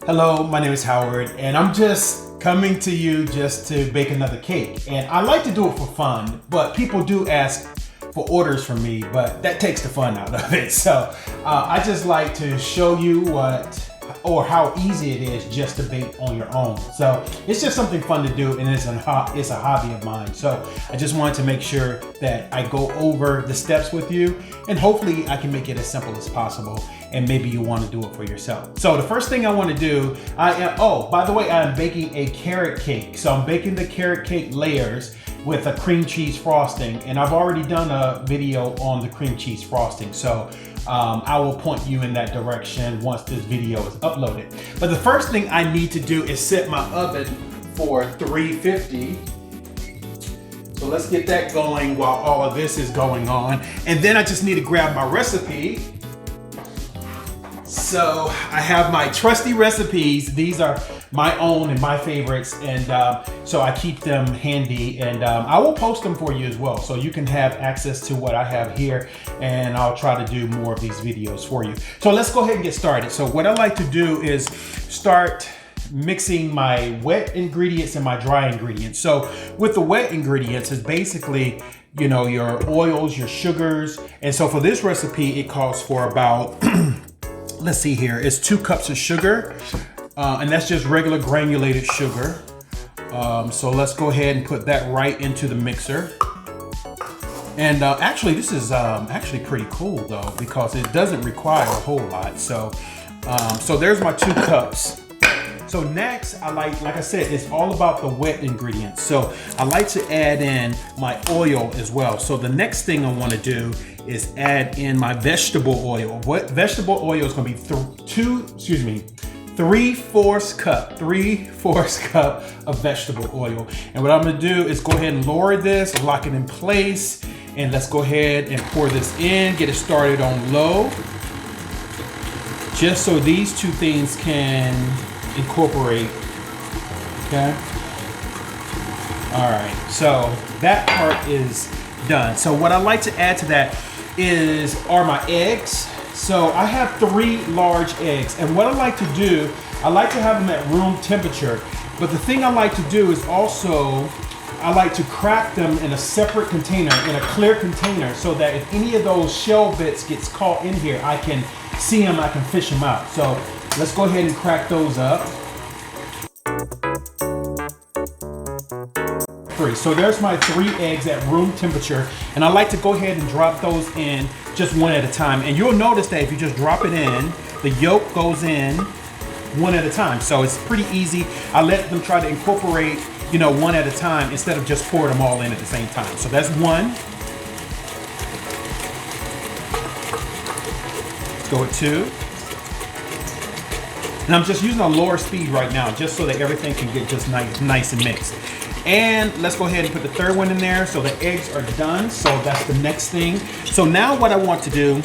Hello, my name is Howard, and I'm just coming to you just to bake another cake. And I like to do it for fun, but people do ask for orders from me, but that takes the fun out of it. So I just like to show you how easy it is just to bake on your own. So it's just something fun to do, and it's a hobby of mine. So I just wanted to make sure that I go over the steps with you, and hopefully I can make it as simple as possible, and maybe you want to do it for yourself. So the first thing I want to do, by the way, I'm baking a carrot cake. So I'm baking the carrot cake layers with a cream cheese frosting, and I've already done a video on the cream cheese frosting. So I will point you in that direction once this video is uploaded. But the first thing I need to do is set my oven for 350. So let's get that going while all of this is going on. And then I just need to grab my recipe. So I have my trusty recipes. These are my own and my favorites, and so I keep them handy, and I will post them for you as well, so you can have access to what I have here, and I'll try to do more of these videos for you. So let's go ahead and get started. So what I like to do is start mixing my wet ingredients and my dry ingredients. So with the wet ingredients, it's basically, you know, your oils, your sugars, and so for this recipe, it calls for about let's see here, it's 2 cups of sugar, and that's just regular granulated sugar. So let's go ahead and put that right into the mixer. And actually, this is actually pretty cool though, because it doesn't require a whole lot. So there's my 2 cups. So next, I like I said, it's all about the wet ingredients. So I like to add in my oil as well. So the next thing I want to do is add in my vegetable oil. What vegetable oil is going to be 3/4 cup of vegetable oil. And what I'm going to do is go ahead and lower this, lock it in place, and let's go ahead and pour this in, get it started on low, just so these 2 things can incorporate. Okay. All right, so that part is done. So what I like to add to that are my eggs. So I have 3 large eggs, and what I like to do, I like to have them at room temperature. But the thing I like to do is also, I like to crack them in a separate container, in a clear container, so that if any of those shell bits gets caught in here, I can see them, I can fish them out. So let's go ahead and crack those up. 3. So there's my 3 eggs at room temperature, and I like to go ahead and drop those in just one at a time. And you'll notice that if you just drop it in, the yolk goes in one at a time. So it's pretty easy. I let them try to incorporate, you know, one at a time instead of just pour them all in at the same time. So that's 1. Let's go with 2. And I'm just using a lower speed right now, just so that everything can get just nice and mixed. And let's go ahead and put the 3rd one in there. So the eggs are done. So that's the next thing. So now what I want to do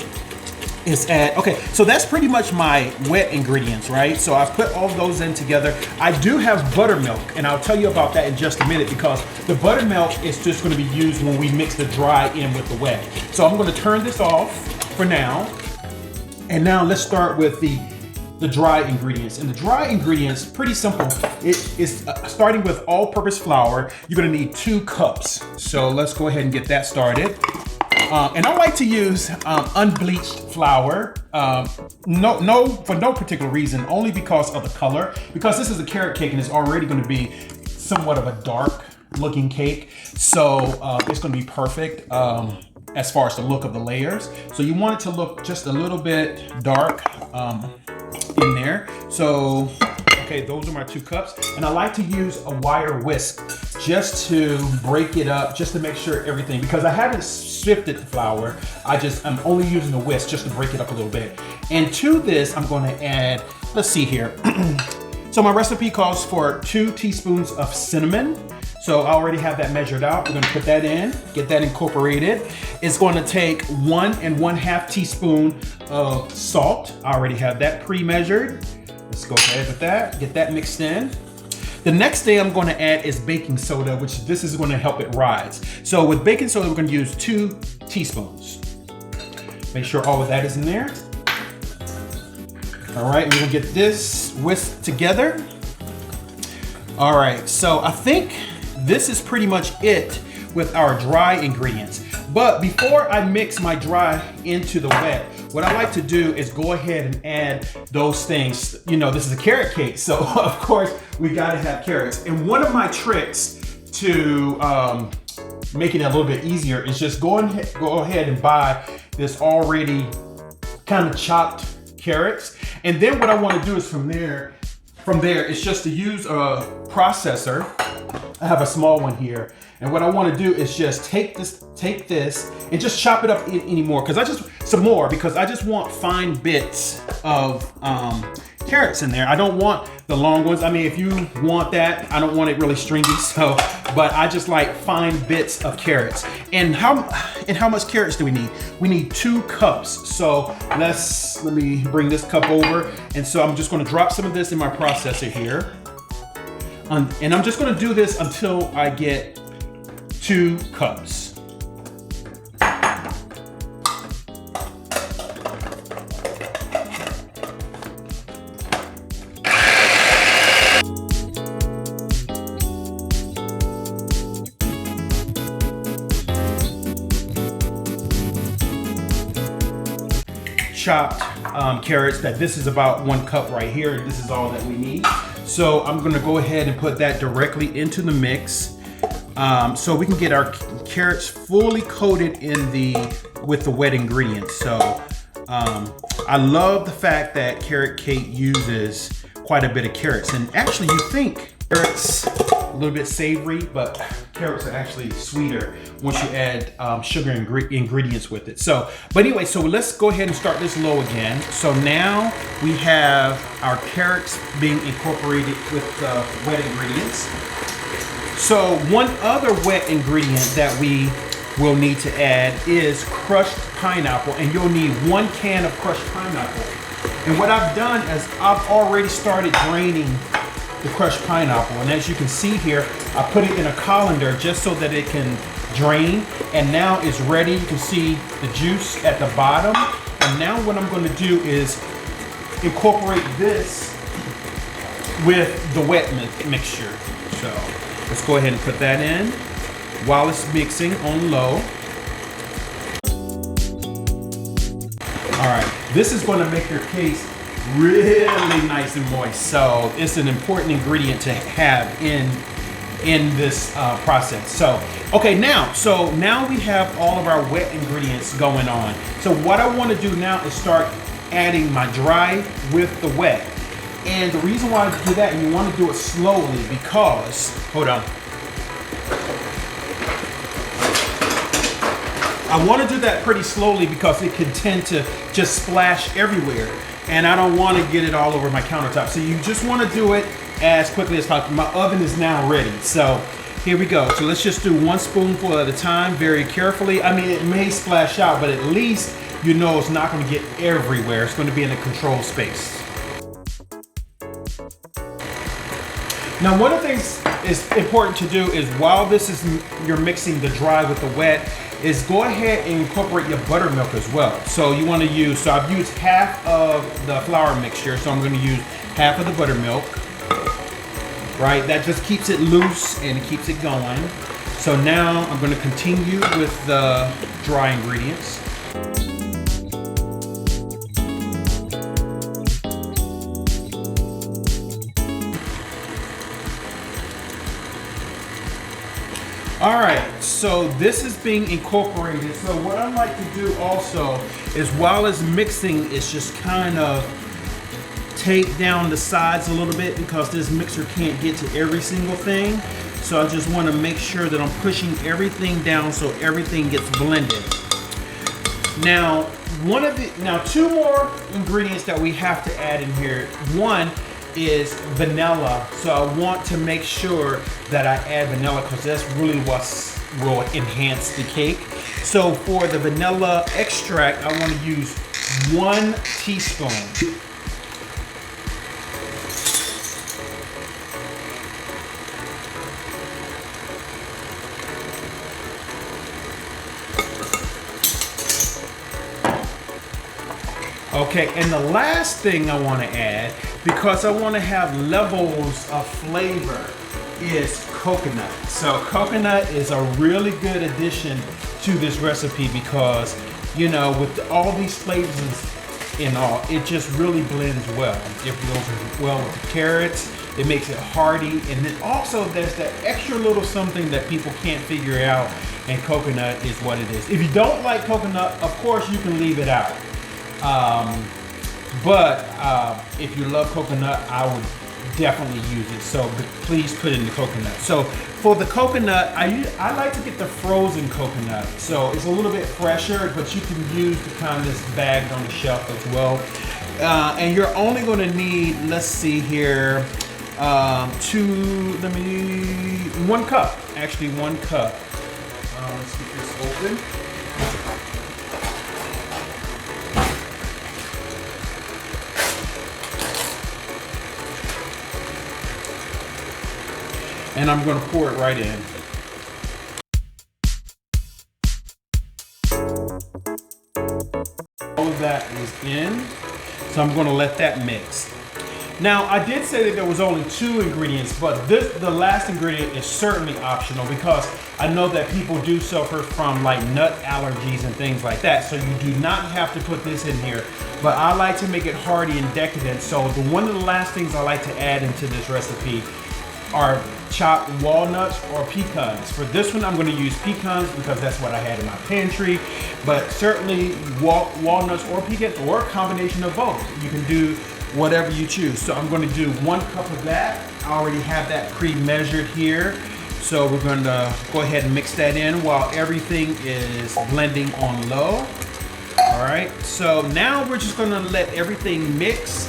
is add, okay, so that's pretty much my wet ingredients, right? So I've put all those in together. I do have buttermilk, and I'll tell you about that in just a minute, because the buttermilk is just going to be used when we mix the dry in with the wet. So I'm going to turn this off for now. And now let's start with the dry ingredients. And the dry ingredients, pretty simple. It is starting with all-purpose flour. You're gonna need 2 cups. So let's go ahead and get that started. And I like to use unbleached flour. For no particular reason, only because of the color. Because this is a carrot cake and it's already gonna be somewhat of a dark looking cake. So it's gonna be perfect as far as the look of the layers. So you want it to look just a little bit dark in there. So, okay, those are my 2 cups. And I like to use a wire whisk just to break it up, just to make sure everything, because I haven't sifted the flour. I'm only using the whisk just to break it up a little bit. And to this, I'm going to add, let's see here. So my recipe calls for 2 teaspoons of cinnamon. So I already have that measured out. We're gonna put that in, get that incorporated. It's gonna take 1 1/2 teaspoon of salt. I already have that pre-measured. Let's go ahead with that, get that mixed in. The next thing I'm gonna add is baking soda, which this is gonna help it rise. So with baking soda, we're gonna use 2 teaspoons. Make sure all of that is in there. All right, we're gonna get this whisked together. All right, so I think this is pretty much it with our dry ingredients. But before I mix my dry into the wet, what I like to do is go ahead and add those things. You know, this is a carrot cake, so of course we gotta have carrots. And one of my tricks to making it a little bit easier is just go ahead and buy this already kind of chopped carrots. And then what I want to do is from there is just to use a processor. I have a small one here. And what I want to do is just take this and just chop it up anymore because I just want fine bits of carrots in there. I don't want the long ones. I mean, if you want that, I don't want it really stringy. So, but I just like fine bits of carrots. And how much carrots do we need? We need 2 cups. So let me bring this cup over. And so I'm just going to drop some of this in my processor here. And I'm just going to do this until I get 2 cups. Chopped carrots, that this is about 1 cup right here. This is all that we need. So I'm gonna go ahead and put that directly into the mix. So we can get our carrots fully coated with the wet ingredients. So I love the fact that carrot cake uses quite a bit of carrots. And actually you think carrots a little bit savory, but carrots are actually sweeter once you add sugar ingredients with it. So, but anyway, so let's go ahead and start this low again. So now we have our carrots being incorporated with the wet ingredients. So one other wet ingredient that we will need to add is crushed pineapple, and you'll need 1 can of crushed pineapple. And what I've done is I've already started draining the crushed pineapple, and as you can see here, I put it in a colander just so that it can drain, and now it's ready. You can see the juice at the bottom, and now what I'm going to do is incorporate this with the wet mixture. So let's go ahead and put that in while it's mixing on low. All right, this is going to make your cake really nice and moist. So it's an important ingredient to have in this process. So, okay, now we have all of our wet ingredients going on. So what I want to do now is start adding my dry with the wet. And the reason why I do that, and you want to do it slowly because, hold on. I want to do that pretty slowly because it can tend to just splash everywhere. And I don't want to get it all over my countertop. So you just want to do it as quickly as possible. My oven is now ready. So here we go. So let's just do 1 spoonful at a time, very carefully. I mean, it may splash out, but at least you know it's not going to get everywhere. It's going to be in a controlled space. Now, one of the things is important to do is while you're mixing the dry with the wet, is go ahead and incorporate your buttermilk as well. So you want to use, so I've used half of the flour mixture, so I'm going to use half of the buttermilk. Right, that just keeps it loose and it keeps it going. So now I'm going to continue with the dry ingredients. All right, so this is being incorporated. So what I like to do also is while it's mixing, it's just kind of take down the sides a little bit because this mixer can't get to every single thing. So I just want to make sure that I'm pushing everything down so everything gets blended. Now, two more ingredients that we have to add in here. One is vanilla. So I want to make sure that I add vanilla because that's really what will enhance the cake. So for the vanilla extract, I want to use 1 teaspoon. Okay, and the last thing I want to add, because I want to have levels of flavor, is coconut. So coconut is a really good addition to this recipe because, you know, with all these flavors and all, it just really blends well. It goes well with the carrots. It makes it hearty, and then also there's that extra little something that people can't figure out, and coconut is what it is. If you don't like coconut, of course you can leave it out. But if you love coconut, I would definitely use it. So please put in the coconut. So for the coconut, I like to get the frozen coconut. So it's a little bit fresher, but you can use the kind that's bagged on the shelf as well. And you're only going to need, let's see here, 1 cup. Actually, 1 cup. Let's get this open. And I'm going to pour it right in. All of that is in, so I'm going to let that mix. Now, I did say that there was only 2 ingredients, but the last ingredient is certainly optional because I know that people do suffer from like nut allergies and things like that, so you do not have to put this in here. But I like to make it hearty and decadent, so one of the last things I like to add into this recipe are chopped walnuts or pecans. For this one, I'm going to use pecans because that's what I had in my pantry, but certainly walnuts or pecans or a combination of both. You can do whatever you choose. So I'm going to do 1 cup of that. I already have that pre-measured here. So we're going to go ahead and mix that in while everything is blending on low. All right, so now we're just going to let everything mix.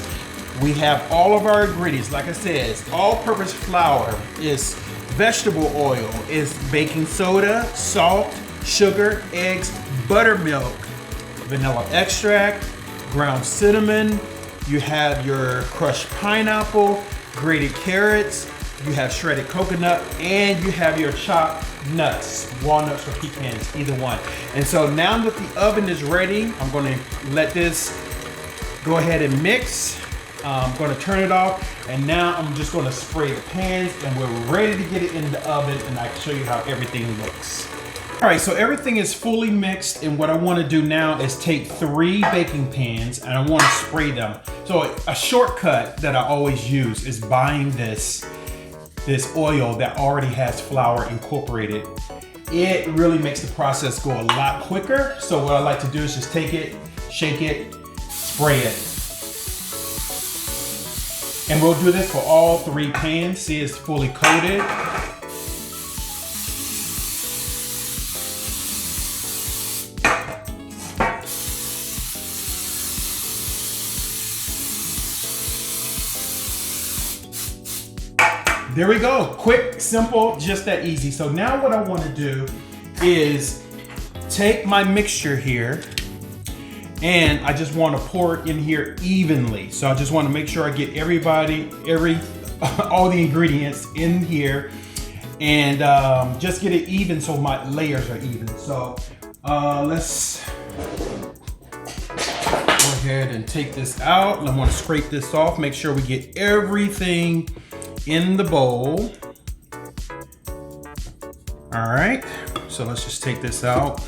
We have all of our ingredients. Like I said, all-purpose flour, is vegetable oil, is baking soda, salt, sugar, eggs, buttermilk, vanilla extract, ground cinnamon. You have your crushed pineapple, grated carrots, you have shredded coconut, and you have your chopped nuts, walnuts or pecans, either one. And so now that the oven is ready, I'm going to let this go ahead and mix. I'm going to turn it off, and now I'm just going to spray the pans, and we're ready to get it in the oven, and I can show you how everything looks. All right, so everything is fully mixed, and what I want to do now is take 3 baking pans, and I want to spray them. So a shortcut that I always use is buying this oil that already has flour incorporated. It really makes the process go a lot quicker. So what I like to do is just take it, shake it, spray it. And we'll do this for all 3 pans. See, it's fully coated. There we go. Quick, simple, just that easy. So now what I want to do is take my mixture here, and I just want to pour it in here evenly. So I just want to make sure I get all the ingredients in here, and just get it even so my layers are even. So let's go ahead and take this out. And I'm going to scrape this off, make sure we get everything in the bowl. All right, so let's just take this out.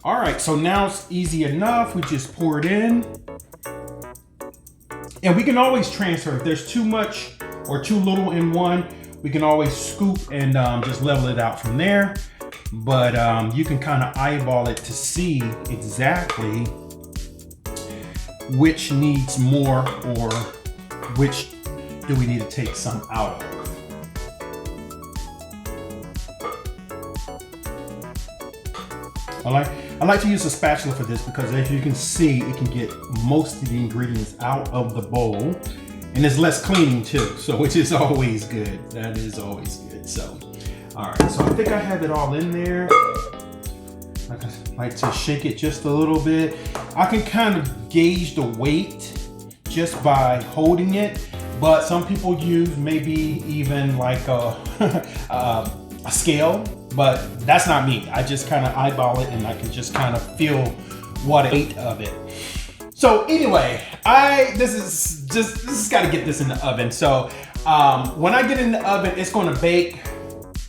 All right, so now it's easy enough. We just pour it in. And we can always transfer. If there's too much or too little in one, we can always scoop and just level it out from there. But you can kind of eyeball it to see exactly which needs more or which do we need to take some out of. I like to use a spatula for this because, as you can see, it can get most of the ingredients out of the bowl, and it's less cleaning too, so which is always good. That is always good. So, all right, so I think I have it all in there. I like to shake it just a little bit. I can kind of gauge the weight just by holding it, but some people use maybe even like a scale, but that's not me. I just kind of eyeball it, and I can just kind of feel what weight of it. So anyway, this has got to get this in the oven. So when I get in the oven, it's going to bake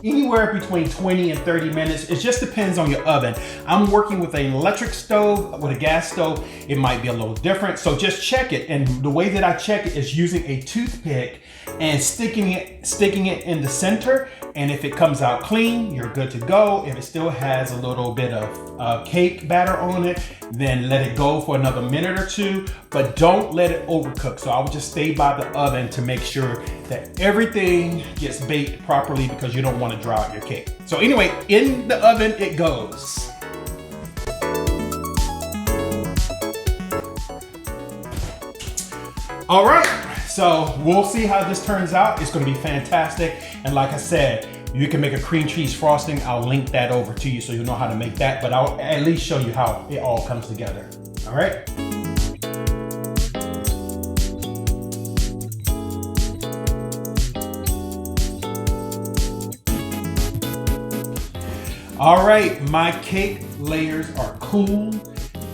anywhere between 20 and 30 minutes. It just depends on your oven. I'm working with an electric stove. With a gas stove, it might be a little different. So just check it. And the way that I check it is using a toothpick and sticking it in the center. And if it comes out clean, you're good to go. If it still has a little bit of cake batter on it, then let it go for another minute or two, but don't let it overcook. So I would just stay by the oven to make sure that everything gets baked properly, because you don't want to dry out your cake. So anyway, in the oven it goes. All right, so we'll see how this turns out. It's gonna be fantastic. And like I said, you can make a cream cheese frosting. I'll link that over to you so you know how to make that, but I'll at least show you how it all comes together. All right. All right, my cake layers are cool.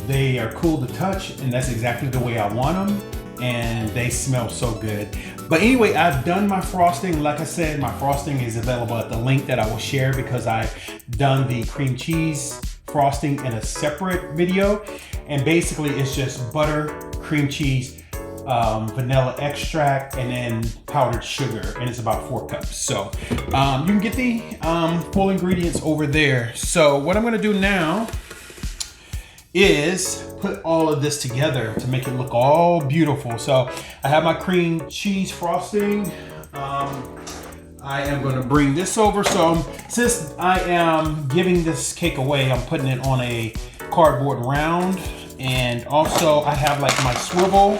They are cool to touch, and that's exactly the way I want them. And they smell so good. But anyway, I've done my frosting. Like I said, my frosting is available at the link that I will share, because I've done the cream cheese frosting in a separate video. And basically it's just butter, cream cheese, vanilla extract, and then powdered sugar, and it's about 4 cups. So you can get the full ingredients over there. So what I'm gonna do now is put all of this together to make it look all beautiful. So I have my cream cheese frosting. I am going to bring this over. So since I am giving this cake away, I'm putting it on a cardboard round. And also I have like my swivel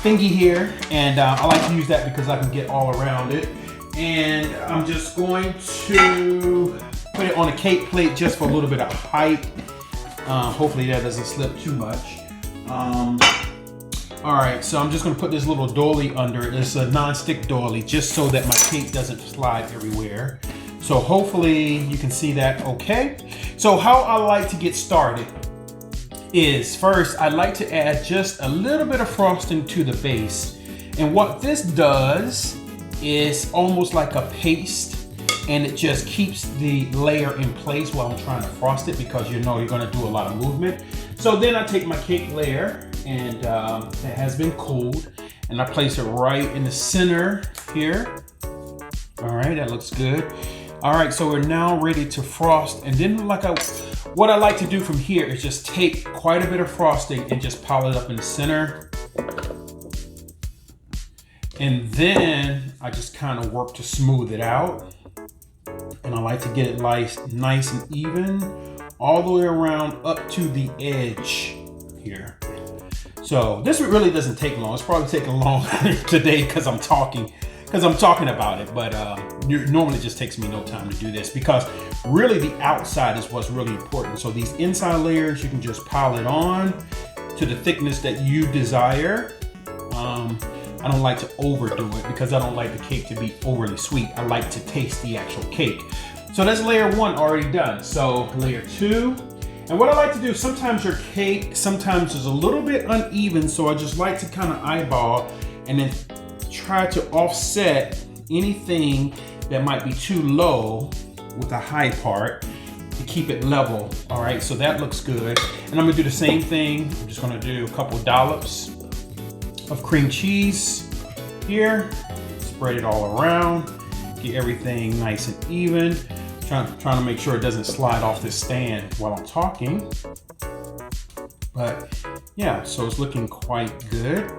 thingy here. And I like to use that because I can get all around it. And I'm just going to put it on a cake plate just for a little bit of height. Hopefully that doesn't slip too much. All right, so I'm just gonna put this little doily under it. It's a non-stick doily, just so that my cake doesn't slide everywhere. So hopefully you can see that okay. So how I like to get started is, first I like to add just a little bit of frosting to the base. And what this does is almost like a paste, and it just keeps the layer in place while I'm trying to frost it, because you know you're gonna do a lot of movement. So then I take my cake layer, and it has been cooled, and I place it right in the center here. All right, that looks good. All right, so we're now ready to frost. And then what I like to do from here is just take quite a bit of frosting and just pile it up in the center. And then I just kind of work to smooth it out. And I like to get it nice and even all the way around up to the edge here. So this really doesn't take long. It's probably taking long today because I'm talking about it. But normally it just takes me no time to do this, because really the outside is what's really important. So these inside layers, you can just pile it on to the thickness that you desire. I don't like to overdo it because I don't like the cake to be overly sweet. I like to taste the actual cake. So that's layer 1 already done. So layer 2. And what I like to do, sometimes your cake sometimes is a little bit uneven, so I just like to kind of eyeball and then try to offset anything that might be too low with the high part to keep it level. All right, so that looks good. And I'm gonna do the same thing. I'm just gonna do a couple dollops of cream cheese here, spread it all around, get everything nice and even. Trying to make sure it doesn't slide off this stand while I'm talking. But yeah, so it's looking quite good.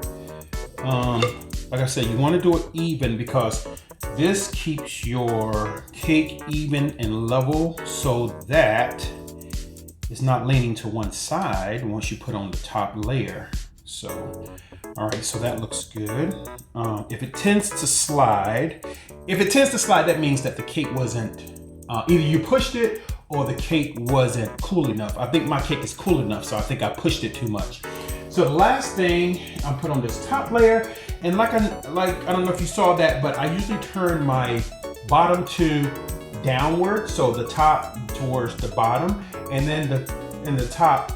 Like I said, you want to do it even, because this keeps your cake even and level, so that it's not leaning to one side once you put on the top layer. So, all right, so that looks good. If it tends to slide, that means that the cake wasn't, either you pushed it or the cake wasn't cool enough. I think my cake is cool enough, so I think I pushed it too much. So the last thing I put on this top layer, and I don't know if you saw that, but I usually turn my bottom two downward, so the top towards the bottom, and then and the top,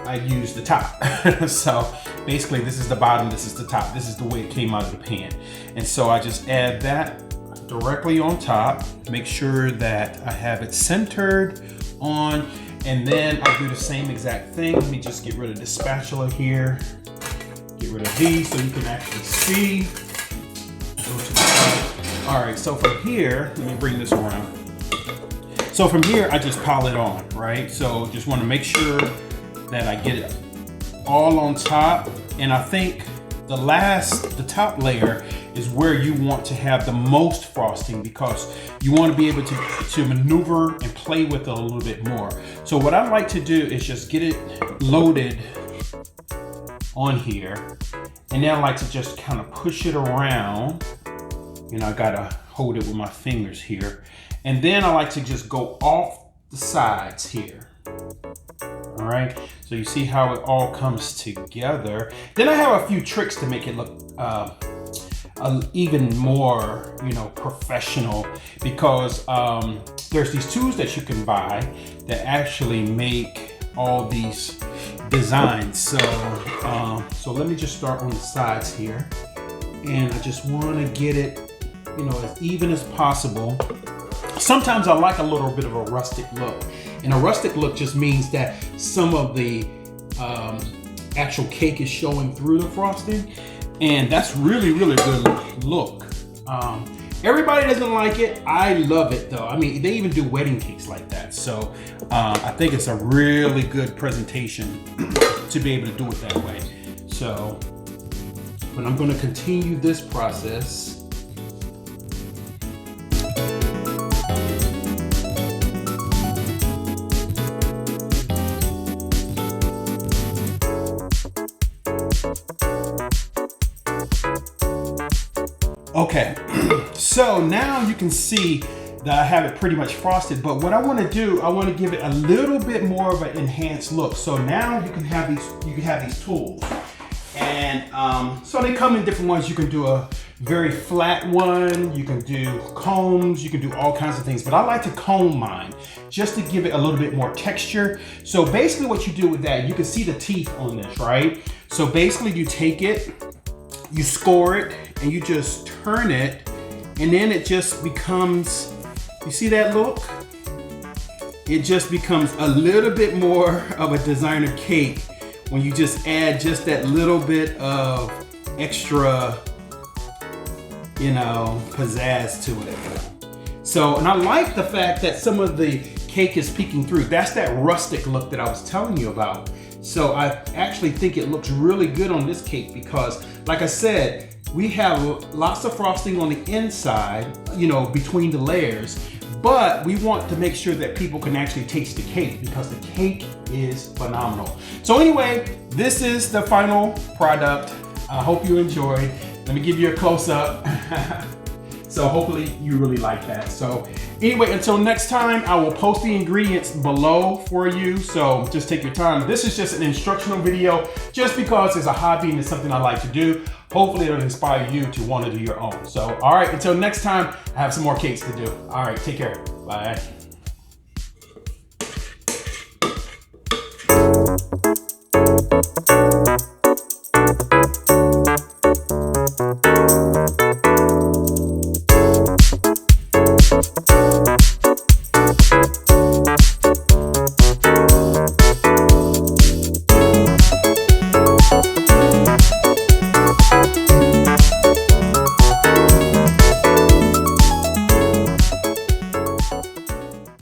I use the top. So basically this is the bottom, this is the top. This is the way it came out of the pan. And so I just add that directly on top, make sure that I have it centered on, and then I do the same exact thing. Let me just get rid of the spatula here. Get rid of these so you can actually see. Go to the side. All right, so from here, let me bring this around. So from here, I just pile it on, right? So just want to make sure that I get it all on top. And I think the top layer is where you want to have the most frosting, because you want to be able to maneuver and play with it a little bit more. So what I like to do is just get it loaded on here, and then I like to just kind of push it around. You know, I gotta hold it with my fingers here. And then I like to just go off the sides here. All right, so you see how it all comes together. Then I have a few tricks to make it look even more, you know, professional, because there's these tools that you can buy that actually make all these designs. So so let me just start on the sides here, and I just want to get it, you know, as even as possible. Sometimes I like a little bit of a rustic look, and a rustic look just means that some of the actual cake is showing through the frosting, and that's really good look. Everybody doesn't like it. I love it though. I mean, they even do wedding cakes like that. So I think it's a really good presentation to be able to do it that way. So, but I'm going to continue this process. Okay, so now you can see that I have it pretty much frosted, but what I want to do, I want to give it a little bit more of an enhanced look. So now you can have these tools, and so they come in different ones. You can do a very flat one, you can do combs, you can do all kinds of things, but I like to comb mine just to give it a little bit more texture. So basically what you do with that, you can see the teeth on this, right? So basically you take it, you score it, and you just turn it, and then it just becomes, you see that look? It just becomes a little bit more of a designer cake when you just add just that little bit of extra, you know, pizzazz to it. So, and I like the fact that some of the cake is peeking through. That's that rustic look that I was telling you about. So I actually think it looks really good on this cake because, like I said, we have lots of frosting on the inside, you know, between the layers, but we want to make sure that people can actually taste the cake because the cake is phenomenal. So anyway, this is the final product. I hope you enjoyed. Let me give you a close-up. So hopefully you really like that. So anyway, until next time, I will post the ingredients below for you. So just take your time. This is just an instructional video just because it's a hobby and it's something I like to do. Hopefully it'll inspire you to want to do your own. So, all right, until next time, I have some more cakes to do. All right, take care. Bye.